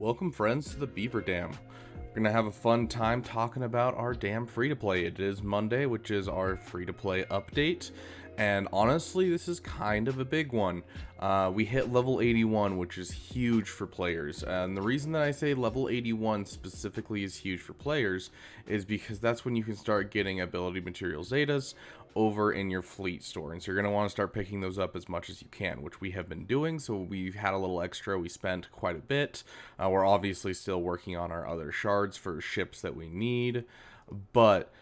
Welcome, friends, to the Beaver Dam. We're gonna have a fun time talking about our damn free-to-play. It is Monday, which is our free-to-play update, and honestly, this is kind of a big one. We hit level 81, which is huge for players, and the reason that I say level 81 specifically is huge for players is because that's when you can start getting ability material zetas over in your fleet store, and so you're going to want to start picking those up as much as you can, which we have been doing. So we've had a little extra, we spent quite a bit. We're obviously still working on our other shards for ships that we need, but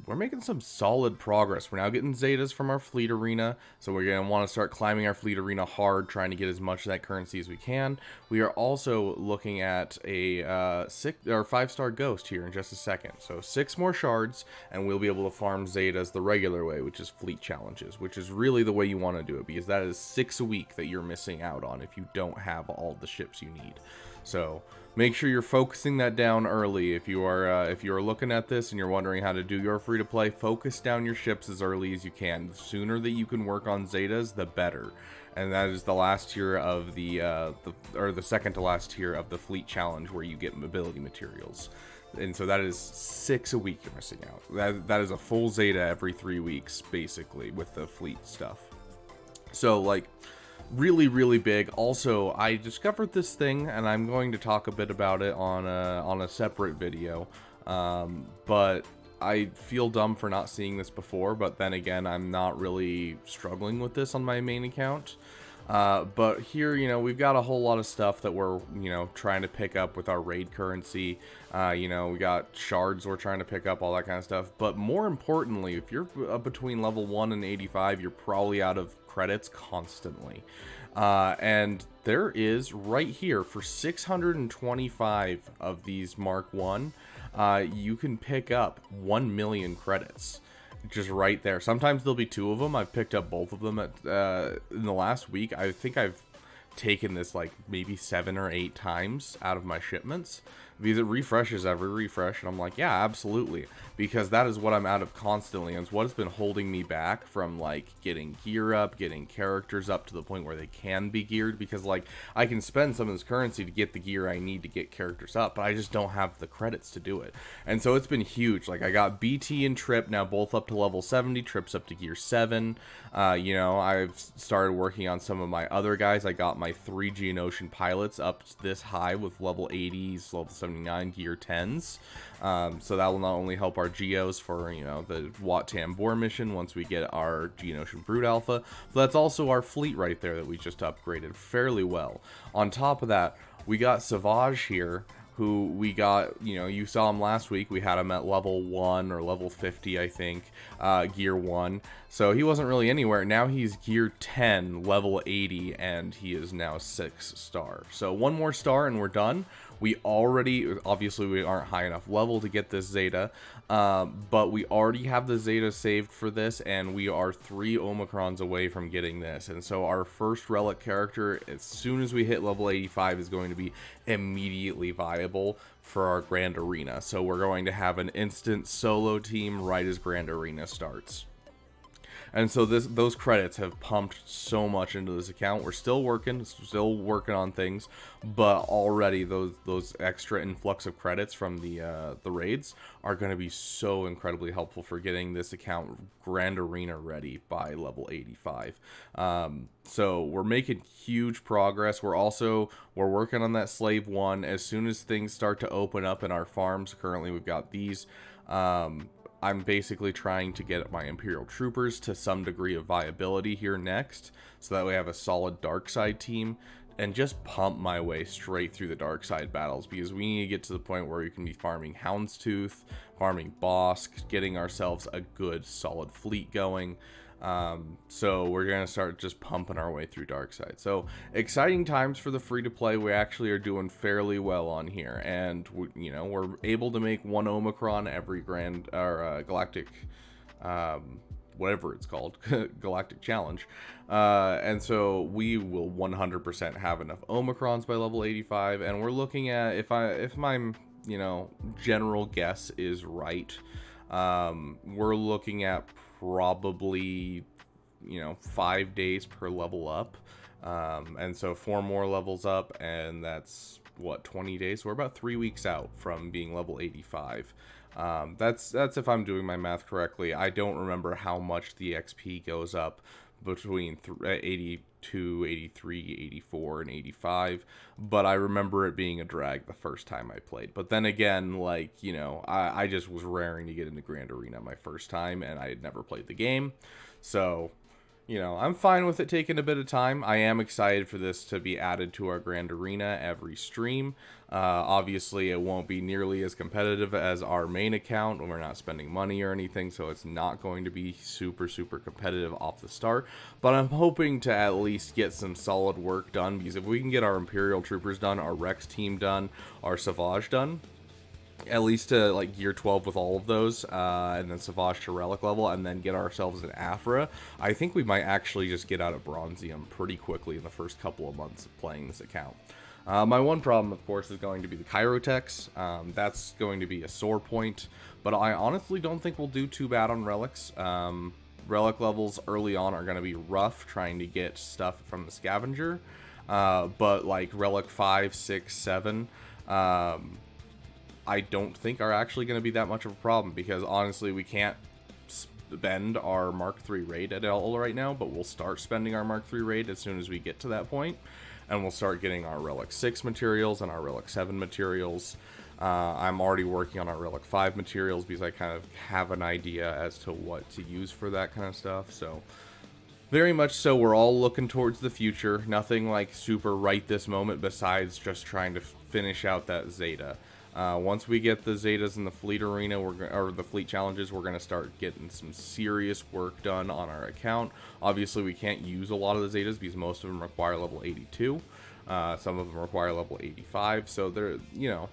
we're making some solid progress. We're now getting zetas from our fleet arena, so we're going to want to start climbing our fleet arena hard, trying to get as much of that currency as we can. We are also looking at a 5-star ghost here in just a second. So 6 more shards, and we'll be able to farm zetas the regular way, which is fleet challenges, which is really the way you want to do it, because that is 6 a week that you're missing out on if you don't have all the ships you need. So make sure you're focusing that down early. If you are looking at this and you're wondering how to do your free to play, focus down your ships as early as you can. The sooner that you can work on zetas, the better. And that is the last tier of the second to last tier of the fleet challenge, where you get mobility materials. And so that is 6 a week you're missing out. That is a full zeta every 3 weeks, basically, with the fleet stuff. So, like, really big. Also, I discovered this thing, and I'm going to talk a bit about it on a separate video, but I feel dumb for not seeing this before. But then again, I'm not really struggling with this on my main account. But here, we've got a whole lot of stuff that we're, trying to pick up with our raid currency. We got shards we're trying to pick up, all that kind of stuff. But more importantly, if you're between level 1 and 85, you're probably out of credits constantly. And there is right here for 625 of these Mark 1, you can pick up 1 million credits. Just right there. Sometimes there'll be 2 of them. I've picked up both of them in the last week. I think I've taken this like maybe 7 or 8 times out of my shipments, because it refreshes every refresh, and I'm like, yeah, absolutely, because that is what I'm out of constantly, and it's what has been holding me back from like getting gear up, getting characters up to the point where they can be geared, because like I can spend some of this currency to get the gear I need to get characters up, but I just don't have the credits to do it. And so it's been huge. Like, I got BT and Trip now both up to level 70, Trip's up to gear 7. I've started working on some of my other guys. I got my 3 Geonosian pilots up this high with level 80s, level 79 gear 10s. So that will not only help our Geos for, the Wat Tambor mission once we get our Geonosian Brood Alpha, but that's also our fleet right there that we just upgraded fairly well. On top of that, we got Savage here, who we got, you saw him last week. We had him at level 1 or level 50, I think, gear 1. So he wasn't really anywhere. Now he's gear 10, level 80, and he is now 6 star. So 1 more star and we're done. Obviously we aren't high enough level to get this Zeta, but we already have the Zeta saved for this, and we are 3 Omicrons away from getting this. And so our first relic character, as soon as we hit level 85, is going to be immediately viable for our Grand Arena. So we're going to have an instant solo team right as Grand Arena starts. And so those credits have pumped so much into this account. We're still working on things, but already those extra influx of credits from the raids are going to be so incredibly helpful for getting this account Grand Arena ready by level 85. So we're making huge progress. We're working on that Slave 1. As soon as things start to open up in our farms, currently we've got these. I'm basically trying to get my Imperial Troopers to some degree of viability here next, so that way I have a solid dark side team, and just pump my way straight through the dark side battles, because we need to get to the point where we can be farming Houndstooth, farming Bosk, getting ourselves a good solid fleet going. So we're going to start just pumping our way through Darkside. So exciting times for the free-to-play. We actually are doing fairly well on here, and we're able to make 1 Omicron every galactic, whatever it's called, galactic challenge. And so we will 100% have enough Omicrons by level 85, and we're looking at, if my general guess is right, we're looking at probably 5 days per level up, and so 4 more levels up, and that's what, 20 days? So we're about 3 weeks out from being level 85. That's if I'm doing my math correctly. I don't remember how much the XP goes up between 82, 83, 84, and 85, but I remember it being a drag the first time I played. But then again, like, you know, I just was raring to get into Grand Arena my first time, and I had never played the game, so, you know, I'm fine with it taking a bit of time. I am excited for this to be added to our Grand Arena every stream. Obviously, it won't be nearly as competitive as our main account when we're not spending money or anything, so it's not going to be super, super competitive off the start. But I'm hoping to at least get some solid work done, because if we can get our Imperial Troopers done, our Rex team done, our Savage done, at least to like gear 12 with all of those, and then Savage to relic level, and then get ourselves an Afra, I think we might actually just get out of Bronzium pretty quickly in the first couple of months of playing this account. My one problem, of course, is going to be the Chirotex. That's going to be a sore point, but I honestly don't think we'll do too bad on relics. Relic levels early on are going to be rough trying to get stuff from the scavenger, but like relic 5, 6, 7, I don't think are actually going to be that much of a problem, because honestly we can't spend our Mark III raid at all right now, but we'll start spending our Mark III raid as soon as we get to that point, and we'll start getting our Relic 6 materials and our Relic 7 materials. I'm already working on our Relic 5 materials because I kind of have an idea as to what to use for that kind of stuff, so very much so we're all looking towards the future. Nothing like super right this moment besides just trying to finish out that Zeta. Once we get the Zetas in the Fleet Arena, or the Fleet Challenges, we're going to start getting some serious work done on our account. Obviously, we can't use a lot of the Zetas because most of them require level 82. Some of them require level 85, so they're, you know,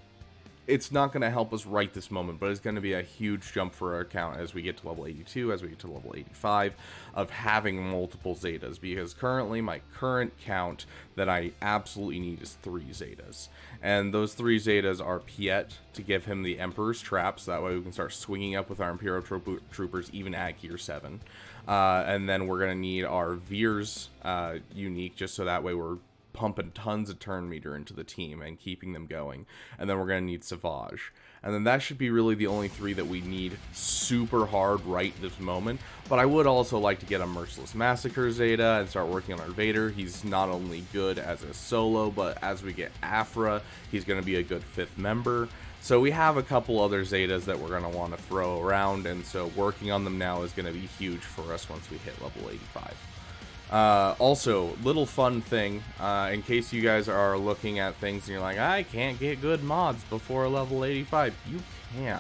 it's not going to help us right this moment, but it's going to be a huge jump for our account as we get to level 82, as we get to level 85, of having multiple Zetas, because currently my current count that I absolutely need is 3 Zetas. And those 3 Zetas are Piet to give him the Emperor's Trap, so that way we can start swinging up with our Imperial Troopers even at Gear 7. And then we're going to need our Veers unique, just so that way we're pumping tons of turn meter into the team and keeping them going. And then we're going to need Savage. And then that should be really the only 3 that we need super hard right this moment. But I would also like to get a Merciless Massacre Zeta and start working on our Vader. He's not only good as a solo, but as we get Afra, he's going to be a good 5th member. So we have a couple other Zetas that we're going to want to throw around, and so working on them now is going to be huge for us once we hit level 85. Also, little fun thing, in case you guys are looking at things and you're like, I can't get good mods before level 85. You can.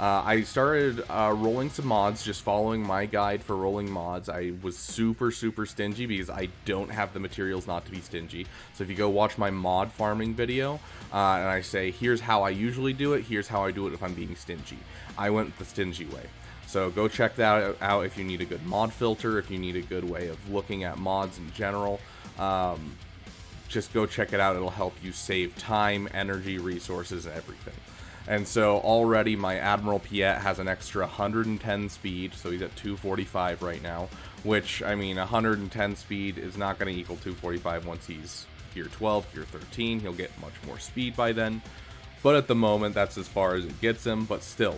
I started rolling some mods, just following my guide for rolling mods. I was super stingy because I don't have the materials not to be stingy. So if you go watch my mod farming video, and I say, here's how I usually do it, here's how I do it if I'm being stingy. I went the stingy way. So go check that out if you need a good mod filter, if you need a good way of looking at mods in general. Just go check it out. It'll help you save time, energy, resources, and everything. And so already my Admiral Piet has an extra 110 speed, so he's at 245 right now, which, I mean, 110 speed is not going to equal 245 once he's Gear 12, Gear 13. He'll get much more speed by then. But at the moment, that's as far as it gets him, but still.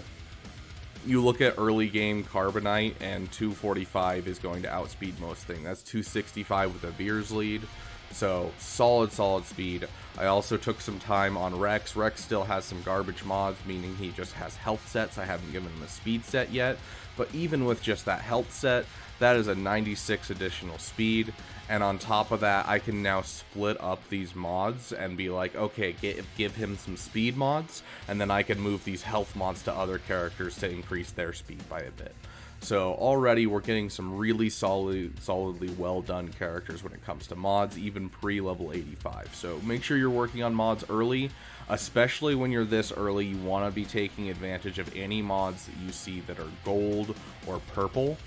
You look at early game Carbonite, and 245 is going to outspeed most things. That's 265 with a Veers lead, so solid speed. I also took some time on Rex. Rex still has some garbage mods, meaning he just has health sets. I haven't given him a speed set yet, but even with just that health set, that is a 96 additional speed. And on top of that, I can now split up these mods and be like, okay, give him some speed mods, and then I can move these health mods to other characters to increase their speed by a bit. So already we're getting some really solidly well done characters when it comes to mods, even pre-level 85. So make sure you're working on mods early, especially when you're this early. You want to be taking advantage of any mods that you see that are gold or purple.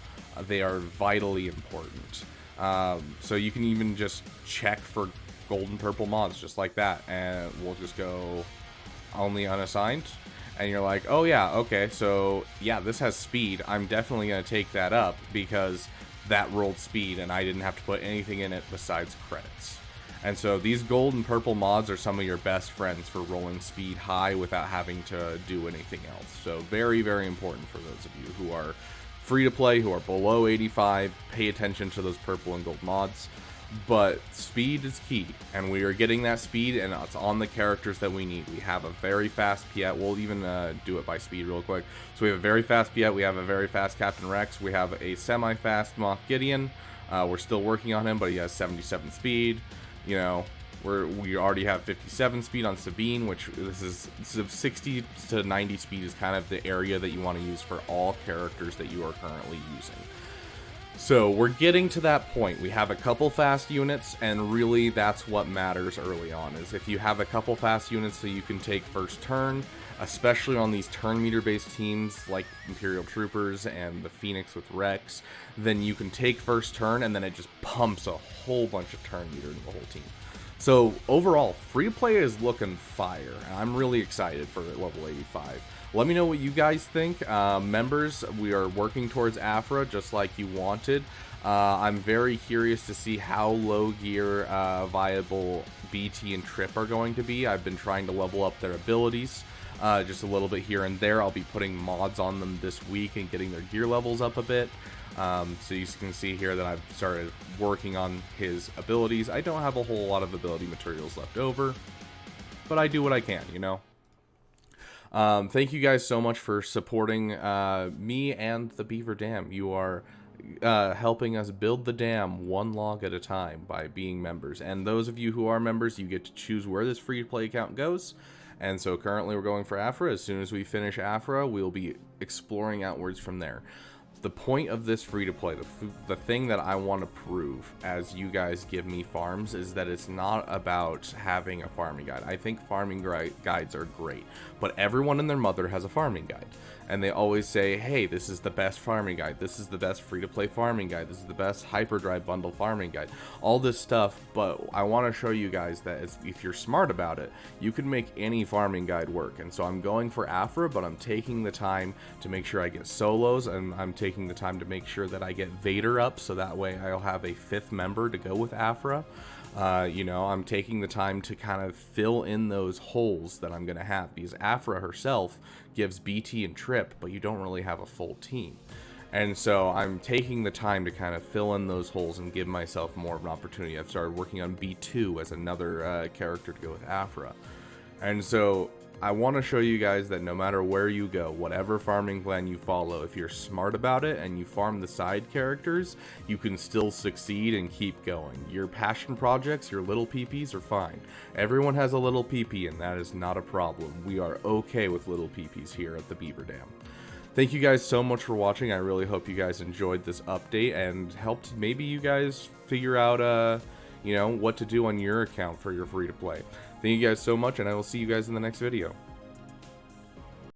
They are vitally important. So you can even just check for gold and purple mods just like that, and we'll just go only unassigned, and you're like, oh yeah, okay, so yeah, this has speed. I'm definitely going to take that up because that rolled speed and I didn't have to put anything in it besides credits. And so these gold and purple mods are some of your best friends for rolling speed high without having to do anything else. So very, very important for those of you who are free to play, who are below 85. Pay attention to those purple and gold mods. But speed is key, and we are getting that speed, and it's on the characters that we need. We have a very fast Piet. We'll even do it by speed real quick. So we have a very fast Piet, we have a very fast Captain Rex, we have a semi-fast Moff Gideon. We're still working on him, but he has 77 speed. You know, we already have 57 speed on Sabine, which this is 60 to 90 speed is kind of the area that you want to use for all characters that you are currently using. So we're getting to that point. We have a couple fast units, and really that's what matters early on, is if you have a couple fast units so you can take first turn, especially on these turn meter based teams like Imperial Troopers and the Phoenix with Rex, then you can take first turn and then it just pumps a whole bunch of turn meter in the whole team. So overall, free to play is looking fire. I'm really excited for level 85. Let me know what you guys think. Members, we are working towards Afra just like you wanted. I'm very curious to see how low gear viable BT and Trip are going to be. I've been trying to level up their abilities just a little bit here and there. I'll be putting mods on them this week and getting their gear levels up a bit. So you can see here that I've started working on his abilities. I don't have a whole lot of ability materials left over, but I do what I can, you know? Thank you guys so much for supporting me and the Beaver Dam. You are helping us build the dam one log at a time by being members. And those of you who are members, you get to choose where this free-to-play account goes. And so currently we're going for Afra. As soon as we finish Afra, we'll be exploring outwards from there. The point of this free-to-play, the thing that I want to prove as you guys give me farms, is that it's not about having a farming guide. I think farming guides are great, but everyone and their mother has a farming guide. And they always say, hey, this is the best farming guide. This is the best free-to-play farming guide. This is the best hyperdrive bundle farming guide. All this stuff, but I want to show you guys that if you're smart about it, you can make any farming guide work. And so I'm going for Afra, but I'm taking the time to make sure I get solos, and I'm taking the time to make sure that I get Vader up, so that way I'll have a 5th member to go with Afra. You know, I'm taking the time to kind of fill in those holes that I'm going to have, because Afra herself gives BT and Trip, but you don't really have a full team. And so I'm taking the time to kind of fill in those holes and give myself more of an opportunity. I've started working on B2 as another character to go with Afra. And so I want to show you guys that no matter where you go, whatever farming plan you follow, if you're smart about it and you farm the side characters, you can still succeed and keep going. Your passion projects, your little PPs are fine. Everyone has a little PP, and that is not a problem. We are okay with little PPs here at the Beaver Dam. Thank you guys so much for watching. I really hope you guys enjoyed this update and helped maybe you guys figure out you know, what to do on your account for your free to play. Thank you guys so much, and I will see you guys in the next video.